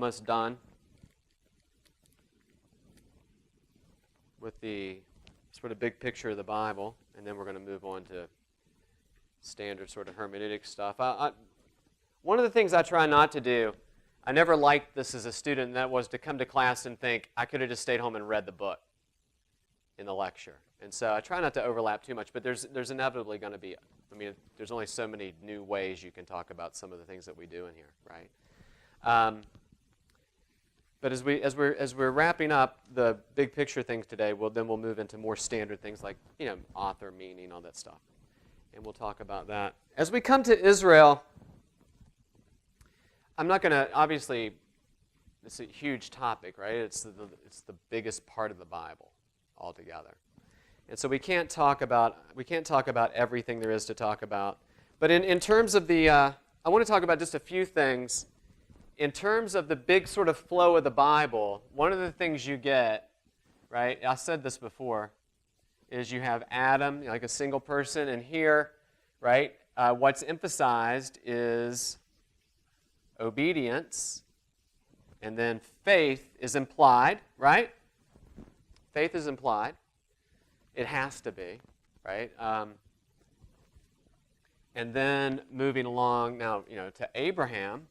almost done with the sort of big picture of the Bible, and then we're going to move on to standard sort of hermeneutic stuff. One of the things I try not to do, I never liked this as a student, and that was to come to class and think, I could have just stayed home and read the book in the lecture. And so I try not to overlap too much, but there's inevitably going to be, there's only so many new ways you can talk about some of the things that we do in here, right? But as we're wrapping up the big picture things today, then we'll move into more standard things like, author, meaning, all that stuff. And we'll talk about that. As we come to Israel, I'm not going to, obviously, it's a huge topic, right? It's the biggest part of the Bible altogether. And so we can't talk about everything there is to talk about. But in terms of I want to talk about just a few things. In terms of the big sort of flow of the Bible, one of the things you get, right, I said this before, is you have Adam, like a single person, and here, right, what's emphasized is obedience, and then faith is implied, right? Faith is implied. It has to be, right? And then moving along now, to Abraham,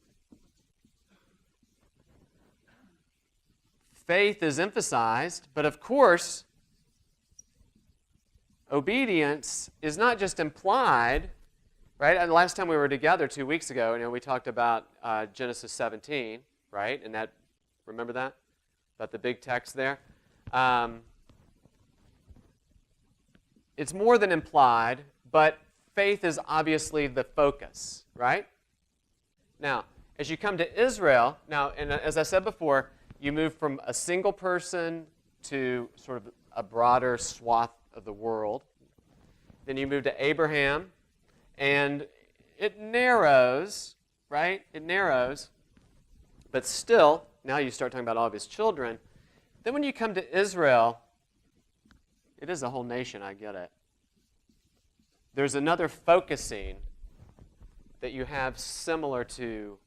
faith is emphasized, but of course, obedience is not just implied, right? And last time we were together 2 weeks ago, we talked about Genesis 17, right? And that, remember that? About the big text there? It's more than implied, but faith is obviously the focus, right? Now, as you come to Israel, and as I said before, you move from a single person to sort of a broader swath of the world. Then you move to Abraham, and it narrows, right? It narrows, but still, now you start talking about all of his children. Then when you come to Israel, it is a whole nation, I get it. There's another focusing that you have similar to,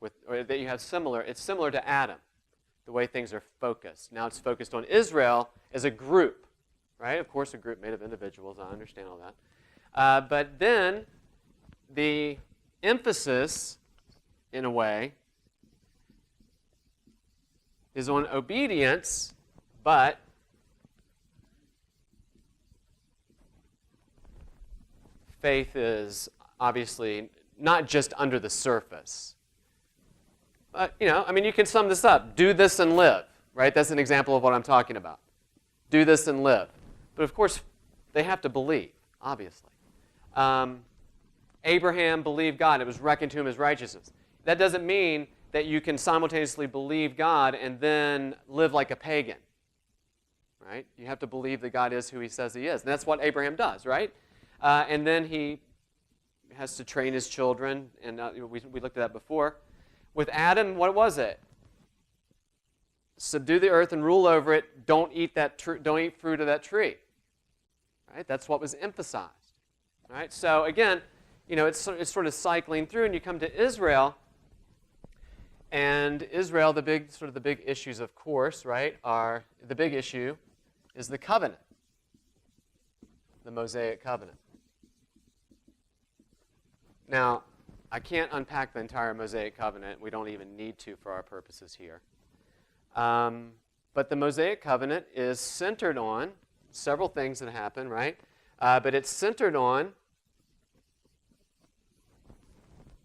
it's similar to Adam, the way things are focused. Now it's focused on Israel as a group, right? Of course, a group made of individuals. I understand all that. But then the emphasis, in a way, is on obedience, but faith is obviously not just under the surface. But, you can sum this up. Do this and live, right? That's an example of what I'm talking about. Do this and live. But, of course, they have to believe, obviously. Abraham believed God. It was reckoned to him as righteousness. That doesn't mean that you can simultaneously believe God and then live like a pagan, right? You have to believe that God is who he says he is. And that's what Abraham does, right? And then he has to train his children, and we looked at that before. With Adam, what was it? Subdue the earth and rule over it. Don't eat don't eat fruit of that tree. Right? That's what was emphasized. Right? So again, it's sort of cycling through, and you come to Israel. And Israel, the big issues, of course, right, are the big issue is the covenant, the Mosaic covenant. Now, I can't unpack the entire Mosaic covenant. We don't even need to for our purposes here. But the Mosaic covenant is centered on several things that happen, right? But it's centered on,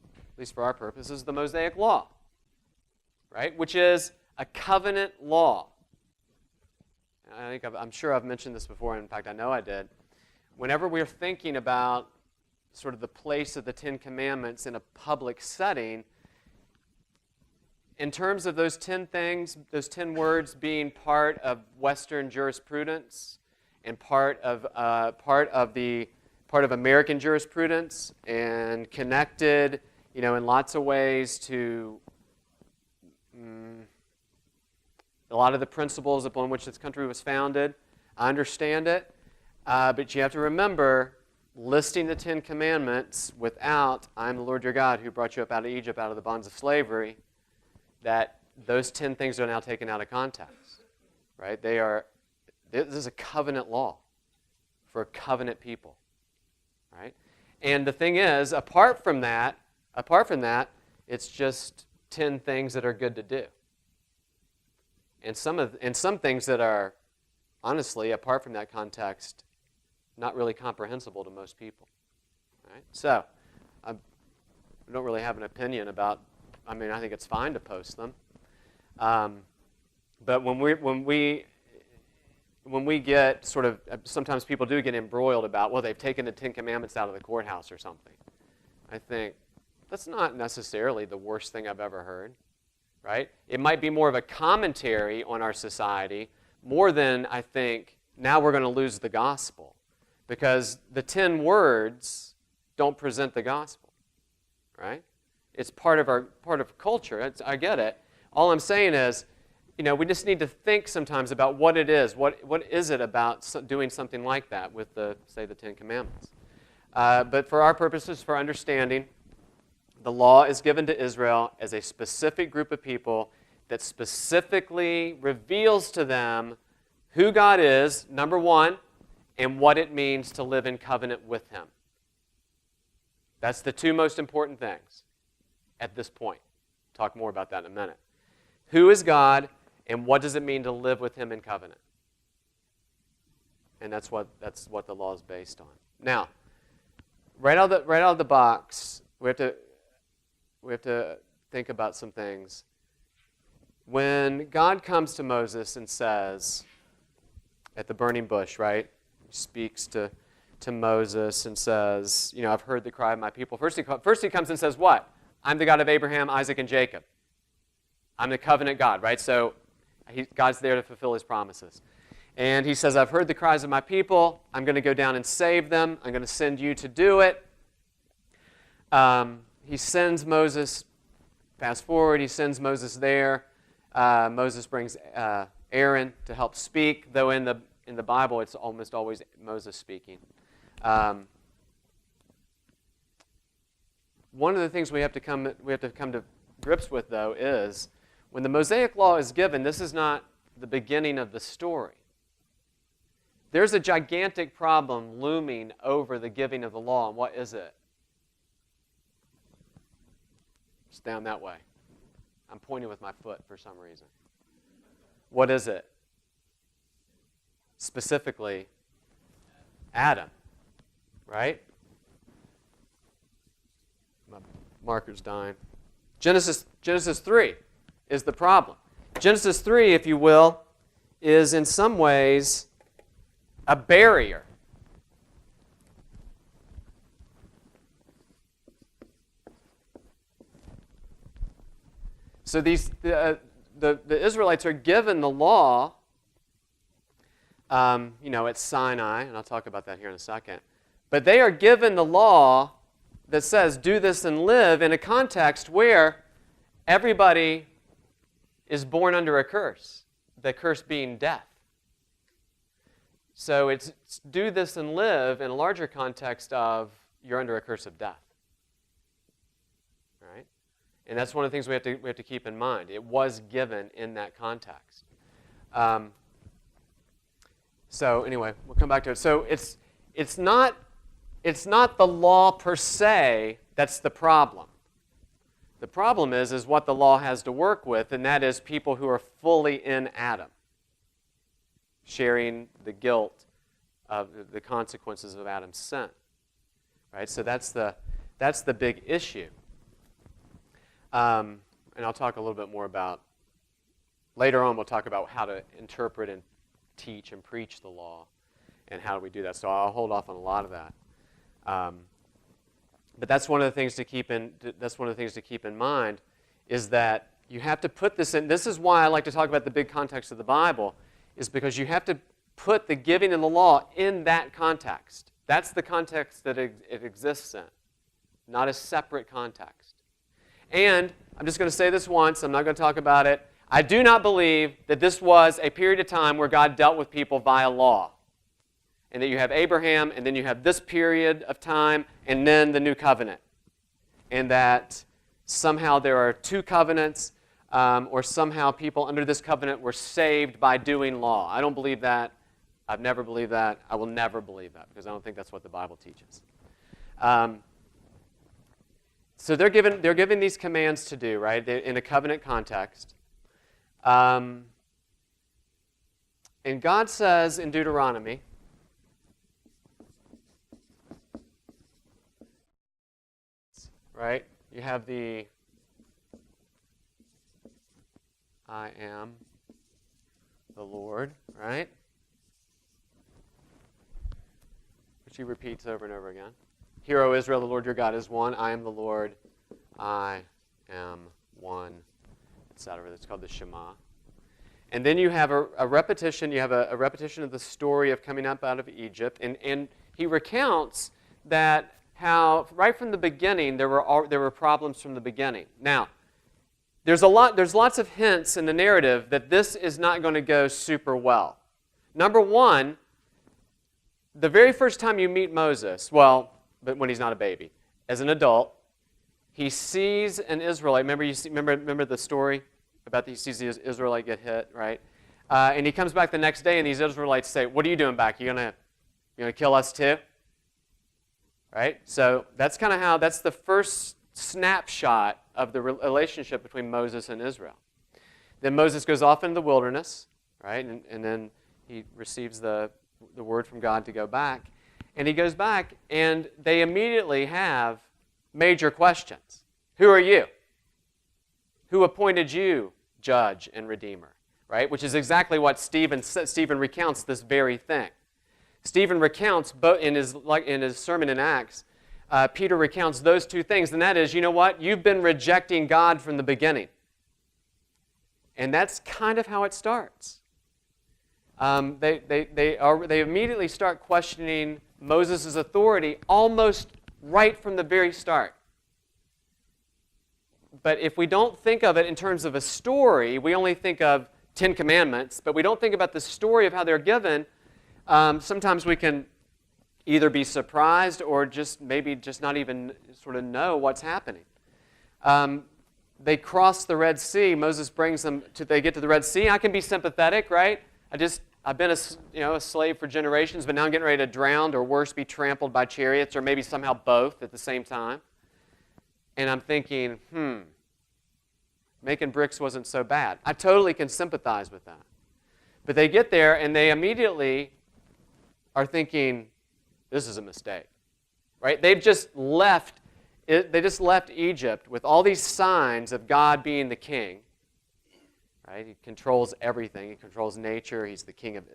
at least for our purposes, the Mosaic law, right? Which is a covenant law. I'm sure I've mentioned this before. In fact, I know I did. Whenever we're thinking about sort of the place of the Ten Commandments in a public setting, in terms of those 10 things, those 10 words being part of Western jurisprudence and part of American jurisprudence and connected, in lots of ways to a lot of the principles upon which this country was founded. I understand it, but you have to remember, listing the 10 Commandments without, I am the Lord your God who brought you up out of Egypt, out of the bonds of slavery, that those 10 things are now taken out of context, right? This is a covenant law for a covenant people, right? And the thing is, apart from that, it's just 10 things that are good to do. And some things that are, honestly, apart from that context, not really comprehensible to most people, right? So, I don't really have an opinion about, I think it's fine to post them. But when we get sort of, sometimes people do get embroiled about, well, they've taken the 10 Commandments out of the courthouse or something. I think that's not necessarily the worst thing I've ever heard, right? It might be more of a commentary on our society more than, I think, now we're going to lose the gospel. Because the 10 words don't present the gospel, right? It's part of culture. I get it. All I'm saying is, we just need to think sometimes about what it is. What is it about doing something like that with the 10 Commandments? But for our purposes, for understanding, the law is given to Israel as a specific group of people that specifically reveals to them who God is, number one, and what it means to live in covenant with Him. That's the two most important things at this point. Talk more about that in a minute. Who is God, and what does it mean to live with Him in covenant? And that's what the law is based on. Now, right out of the box, we have to think about some things. When God comes to Moses and says, at the burning bush, right? He speaks to Moses and says, I've heard the cry of my people. First he comes and says what? I'm the God of Abraham, Isaac, and Jacob. I'm the covenant God, right? So God's there to fulfill His promises. And He says, I've heard the cries of my people. I'm going to go down and save them. I'm going to send you to do it. He sends Moses, fast forward, He sends Moses there. Moses brings Aaron to help speak, though in the Bible it's almost always Moses speaking. One of the things we have to come to grips with, though, is when the Mosaic Law is given, this is not the beginning of the story. There's a gigantic problem looming over the giving of the law, and what is it? It's down that way. I'm pointing with my foot for some reason. What is it? Specifically, Adam, right? My marker's dying. Genesis 3 is the problem. Genesis 3, if you will, is in some ways a barrier. So the Israelites are given the law, at Sinai, and I'll talk about that here in a second. But they are given the law that says, do this and live, in a context where everybody is born under a curse, the curse being death. So it's do this and live in a larger context of you're under a curse of death. Right? And that's one of the things we have to keep in mind. It was given in that context. So anyway, we'll come back to it. So it's not the law per se that's the problem. The problem is what the law has to work with, and that is people who are fully in Adam, sharing the guilt of the consequences of Adam's sin. Right? So that's the big issue. And I'll talk a little bit more about, later on we'll talk about how to interpret and teach and preach the law and how do we do that. So I'll hold off on a lot of that. But that's one of the things to keep in mind is that you have to put this in. This is why I like to talk about the big context of the Bible, is because you have to put the giving of the law in that context. That's the context that it exists in, not a separate context. And I'm just going to say this once. I'm not going to talk about it. I do not believe that this was a period of time where God dealt with people via law. And that you have Abraham, and then you have this period of time, and then the new covenant. And that somehow there are two covenants. or somehow people under this covenant were saved by doing law. I don't believe that. I've never believed that. I will never believe that because I don't think that's what the Bible teaches. So they're given these commands to do, right, in a covenant context. And God says in Deuteronomy, right, you have the I am the Lord, right? Which he repeats over and over again. Hear, O Israel, the Lord your God is one. I am the Lord. I am one, etc. That's called the Shema. And then you have a repetition. You have a repetition of the story of coming up out of Egypt. And he recounts that how right from the beginning there were problems from the beginning. Now, there's lots of hints in the narrative that this is not going to go super well. Number one, the very first time you meet Moses, but when he's not a baby, as an adult, he sees an Israelite. Remember the story about he sees the Israelite get hit, right? And he comes back the next day, and these Israelites say, "What are you doing back? You gonna kill us too?" Right? So that's kind of that's the first snapshot of the relationship between Moses and Israel. Then Moses goes off into the wilderness, right? And then he receives the word from God to go back. And he goes back, and they immediately have major questions. Who are you? Who appointed you judge and redeemer? Right? Which is exactly what Stephen recounts this very thing. Stephen recounts in his sermon in Acts, Peter recounts those two things, and that is, you know what? You've been rejecting God from the beginning. And that's kind of how it starts. They immediately start questioning Moses' authority almost right from the very start. But if we don't think of it in terms of a story, we only think of 10 Commandments, but we don't think about the story of how they're given, sometimes we can either be surprised or maybe not even sort of know what's happening. They cross the Red Sea. Moses brings them they get to the Red Sea. I can be sympathetic, right? I've been a slave for generations, but now I'm getting ready to drown or worse, be trampled by chariots, or maybe somehow both at the same time. And I'm thinking, making bricks wasn't so bad. I totally can sympathize with that. But they get there and they immediately are thinking, this is a mistake, right? They just left Egypt with all these signs of God being the king. Right? He controls everything. He controls nature. He's the king of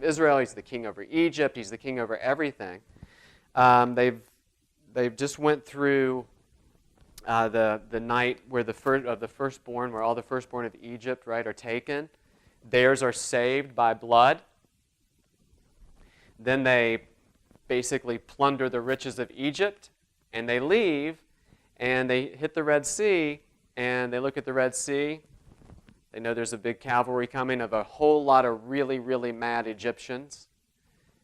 Israel. He's the king over Egypt. He's the king over everything. They've just went through the night where the firstborn, where all the firstborn of Egypt, right, are taken. Theirs are saved by blood. Then they basically plunder the riches of Egypt, and they leave, and they hit the Red Sea, and they look at the Red Sea. They know there's a big cavalry coming of a whole lot of really, really mad Egyptians,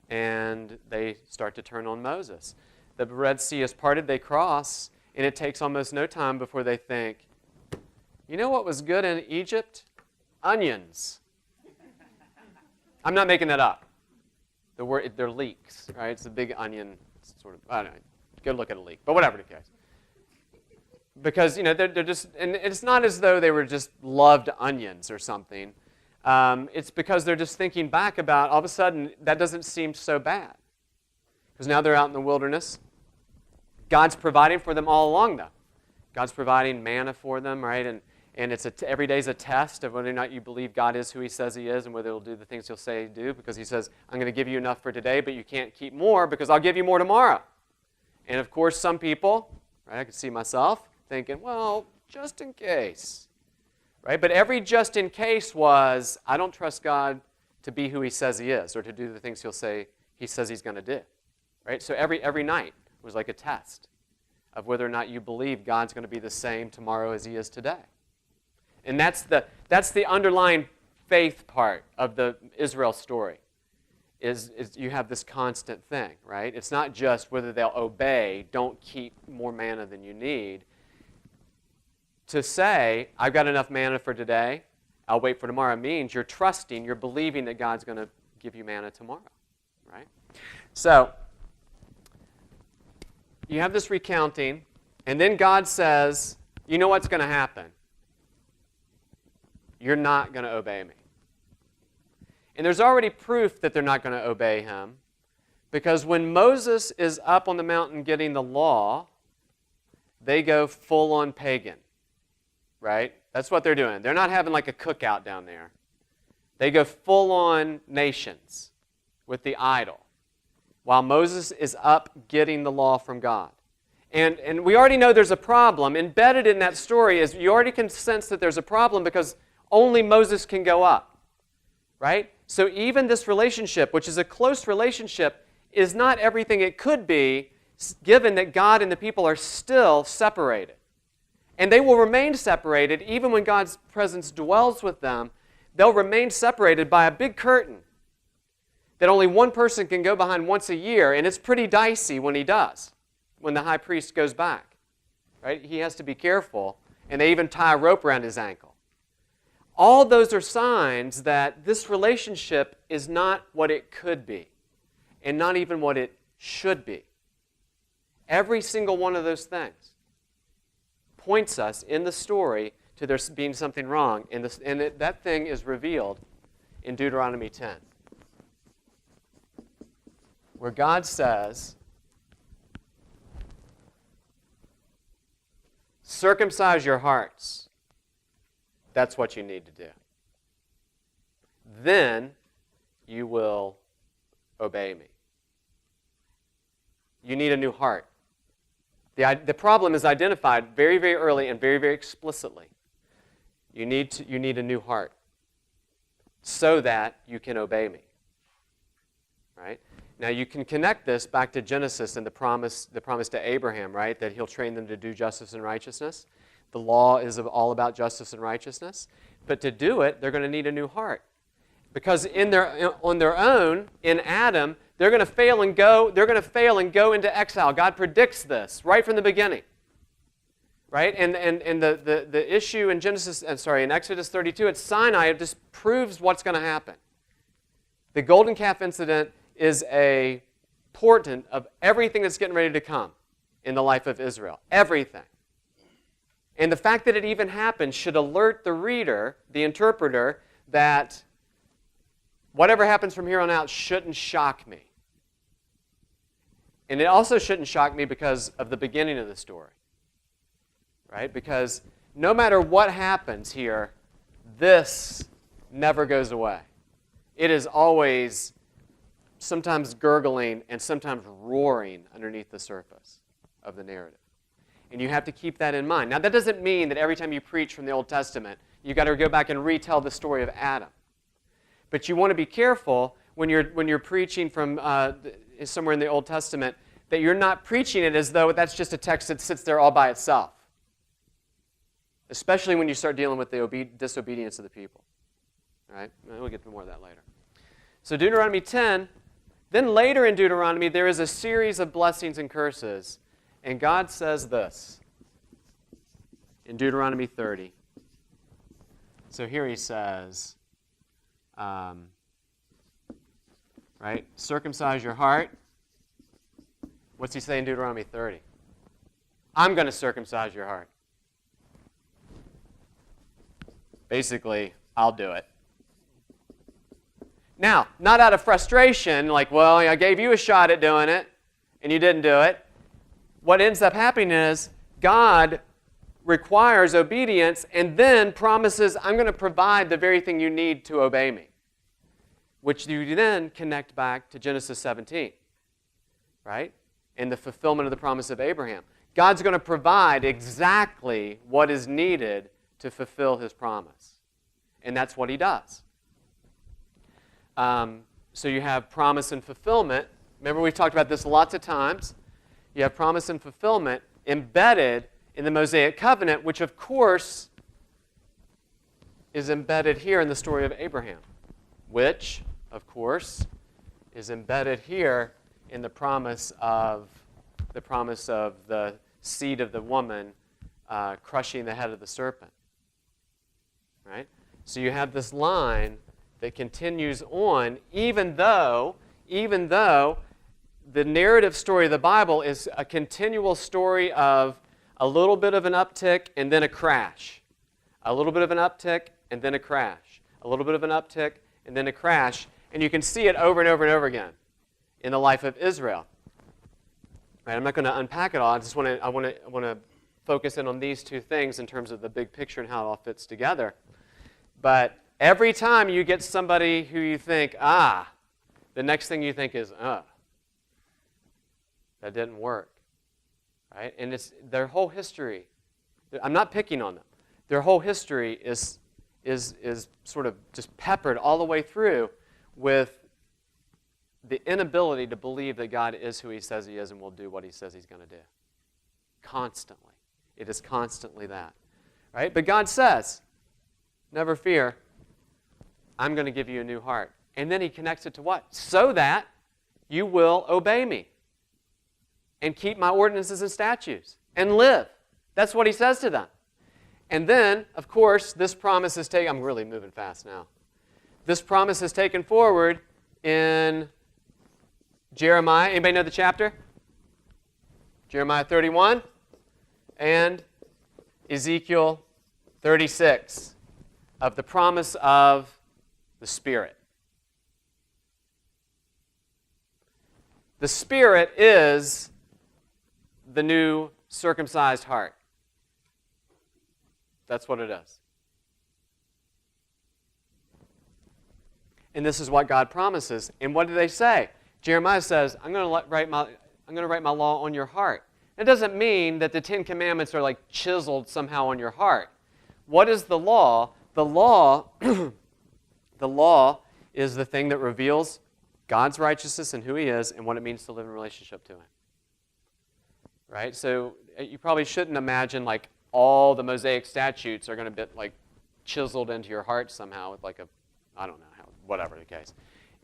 and they start to turn on Moses. The Red Sea is parted, they cross, and it takes almost no time before they think, you know what was good in Egypt? Onions. I'm not making that up. They're leeks, right? It's a big onion sort of, I don't know, go look at a leek, but whatever the case. Because, they're just, and it's not as though they were just loved onions or something. It's because they're just thinking back about, all of a sudden, that doesn't seem so bad. Because now they're out in the wilderness. God's providing for them all along, though. God's providing manna for them, right? And every day's a test of whether or not you believe God is who he says he is and whether he'll do the things he'll say do, because he says, I'm going to give you enough for today, but you can't keep more because I'll give you more tomorrow. And of course, some people, right, I can see myself, thinking, well, just in case, right? But every just in case was, I don't trust God to be who he says he is or to do the things he says he's going to do, right? So every night was like a test of whether or not you believe God's going to be the same tomorrow as he is today. And that's the underlying faith part of the Israel story, is you have this constant thing, right? It's not just whether they'll obey, don't keep more manna than you need. to say, I've got enough manna for today, I'll wait for tomorrow, means you're trusting, you're believing that God's going to give you manna tomorrow, right? So, you have this recounting, and then God says, you know what's going to happen? You're not going to obey me. And there's already proof that they're not going to obey him, because when Moses is up on the mountain getting the law, they go full-on pagan, right? That's what they're doing. They're not having like a cookout down there. They go full-on nations with the idol, while Moses is up getting the law from God. And we already know there's a problem. Embedded in that story is you already can sense that there's a problem because only Moses can go up, right? So even this relationship, which is a close relationship, is not everything it could be, given that God and the people are still separated. And they will remain separated even when God's presence dwells with them. They'll remain separated by a big curtain that only one person can go behind once a year, and it's pretty dicey when he does, when the high priest goes back. Right? He has to be careful, and they even tie a rope around his ankle. All those are signs that this relationship is not what it could be, and not even what it should be. Every single one of those things points us in the story to there being something wrong, and that thing is revealed in Deuteronomy 10, where God says, circumcise your hearts. That's what you need to do. Then you will obey me. You need a new heart. The problem is identified very, very early and very, very explicitly. You need a new heart so that you can obey me. Right? Now you can connect this back to Genesis and the promise to Abraham, right? That he'll train them to do justice and righteousness. The law is all about justice and righteousness. But to do it, they're going to need a new heart. Because on their own, in Adam, they're going to fail and go into exile. God predicts this right from the beginning. Right? And the issue in in Exodus 32 at Sinai, it just proves what's going to happen. The golden calf incident is a portent of everything that's getting ready to come in the life of Israel. Everything. And the fact that it even happened should alert the reader, the interpreter, that whatever happens from here on out shouldn't shock me. And it also shouldn't shock me because of the beginning of the story. Right? Because no matter what happens here, this never goes away. It is always sometimes gurgling and sometimes roaring underneath the surface of the narrative. And you have to keep that in mind. Now, that doesn't mean that every time you preach from the Old Testament, you've got to go back and retell the story of Adam. But you want to be careful when you're preaching from somewhere in the Old Testament that you're not preaching it as though that's just a text that sits there all by itself. Especially when you start dealing with the disobedience of the people. All right? We'll get to more of that later. So Deuteronomy 10, then later in Deuteronomy, there is a series of blessings and curses. And God says this in Deuteronomy 30. So here he says, right, circumcise your heart. What's he say in Deuteronomy 30? I'm going to circumcise your heart. Basically, I'll do it. Now, not out of frustration, like, well, I gave you a shot at doing it, and you didn't do it. What ends up happening is God requires obedience and then promises, I'm going to provide the very thing you need to obey me, which you then connect back to Genesis 17, right? And the fulfillment of the promise of Abraham. God's going to provide exactly what is needed to fulfill his promise. And that's what he does. So you have promise and fulfillment. Remember, we've talked about this lots of times. You have promise and fulfillment embedded in the Mosaic covenant, which, of course, is embedded here in the story of Abraham, which, of course, is embedded here in the promise of the seed of the woman crushing the head of the serpent. Right? So you have this line that continues on, even though the narrative story of the Bible is a continual story of a little bit of an uptick and then a crash. A little bit of an uptick and then a crash. A little bit of an uptick and then a crash. And you can see it over and over and over again in the life of Israel. Right, I'm not going to unpack it all. I want to focus in on these two things in terms of the big picture and how it all fits together. But every time you get somebody who you think, the next thing you think is, that didn't work. Right? And it's their whole history. I'm not picking on them. Their whole history is sort of just peppered all the way through with the inability to believe that God is who He says He is and will do what He says He's going to do. Constantly. It is constantly that. Right? But God says, never fear, I'm going to give you a new heart. And then He connects it to what? So that you will obey me and keep my ordinances and statutes and live. That's what He says to them. And then, of course, this promise is taken. I'm really moving fast now. This promise is taken forward in Jeremiah. Anybody know the chapter? Jeremiah 31 and Ezekiel 36 of the promise of the Spirit. The Spirit is the new circumcised heart. That's what it is. And this is what God promises. And what do they say? Jeremiah says, I'm going to write my law on your heart. It doesn't mean that the Ten Commandments are like chiseled somehow on your heart. What is the law? The law is the thing that reveals God's righteousness and who He is and what it means to live in relationship to Him. Right? So you probably shouldn't imagine like all the Mosaic statutes are going to be like chiseled into your heart somehow with like I don't know how, whatever the case.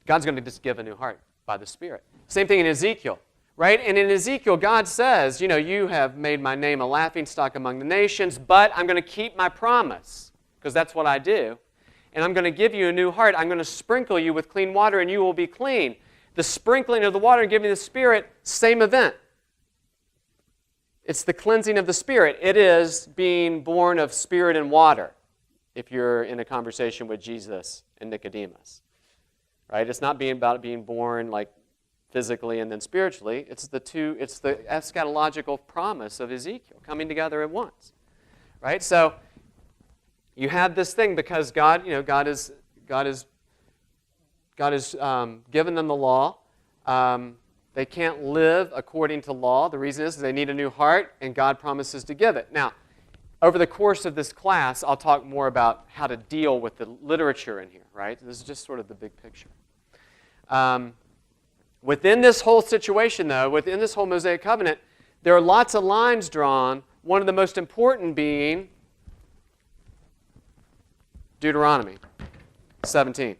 God's going to just give a new heart by the Spirit. Same thing in Ezekiel, right? And in Ezekiel, God says, you have made my name a laughingstock among the nations, but I'm going to keep my promise, because that's what I do. And I'm going to give you a new heart. I'm going to sprinkle you with clean water, and you will be clean. The sprinkling of the water and giving the Spirit, same event. It's the cleansing of the Spirit. It is being born of Spirit and water, if you're in a conversation with Jesus and Nicodemus. Right? It's not about being born like physically and then spiritually. It's the eschatological promise of Ezekiel coming together at once. Right? So you have this thing because God has given them the law. They can't live according to law. The reason is they need a new heart, and God promises to give it. Now, over the course of this class, I'll talk more about how to deal with the literature in here, right? This is just sort of the big picture. Within this whole situation, though, within this whole Mosaic covenant, there are lots of lines drawn, one of the most important being Deuteronomy 17.